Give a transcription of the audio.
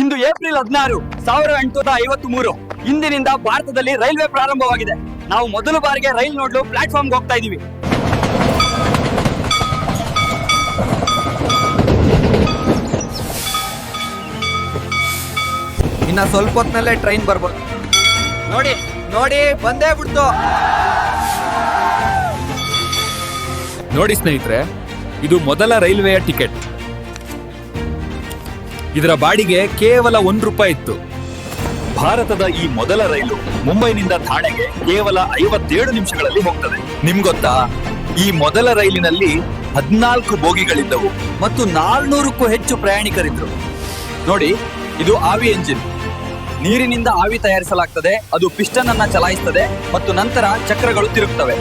ಇಂದು April 16, 1853 ಇಂದಿನಿಂದ ಭಾರತದಲ್ಲಿ railway ಪ್ರಾರಂಭವಾಗಿದೆ. ನಾವು ಮೊದಲ ಬಾರಿಗೆ ರೈಲ್ ನೋಡಲು ಪ್ಲಾಟ್ಫಾರ್ಮ್ಗೆ ಹೋಗ್ತಾ ಇದೀವಿ. ಇನ್ನ ಸ್ವಲ್ಪ ಹೊತ್ತಿನಲ್ಲೇ ಟ್ರೈನ್ ಬರ್ಬೋದು. ನೋಡಿ ನೋಡಿ ಬಂದೇ ಬಿಡ್ತು. ನೋಡಿ ಸ್ನೇಹಿತರೆ, ಇದು ಮೊದಲ ರೈಲ್ವೆಯ ಟಿಕೆಟ್. ಇದರ ಬಾಡಿಗೆ ಕೇವಲ ₹1 ಇತ್ತು. ಭಾರತದ ಈ ಮೊದಲ ರೈಲು ಮುಂಬೈನಿಂದ ಥಾಣೆಗೆ ಕೇವಲ 57 ನಿಮಿಷಗಳಲ್ಲಿ ಹೋಗ್ತದೆ. ನಿಮ್ಗೊತ್ತಾ, ಈ ಮೊದಲ ರೈಲಿನಲ್ಲಿ 14 ಬೋಗಿಗಳಿದ್ದವು ಮತ್ತು 400ಕ್ಕೂ ಹೆಚ್ಚು ಪ್ರಯಾಣಿಕರಿದ್ರು. ನೋಡಿ, ಇದು ಆವಿ ಎಂಜಿನ್. ನೀರಿನಿಂದ ಆವಿ ತಯಾರಿಸಲಾಗ್ತದೆ. ಅದು ಪಿಸ್ಟನ್ ಅನ್ನ ಚಲಾಯಿಸ್ತದೆ ಮತ್ತು ನಂತರ ಚಕ್ರಗಳು ತಿರುಗುತ್ತವೆ.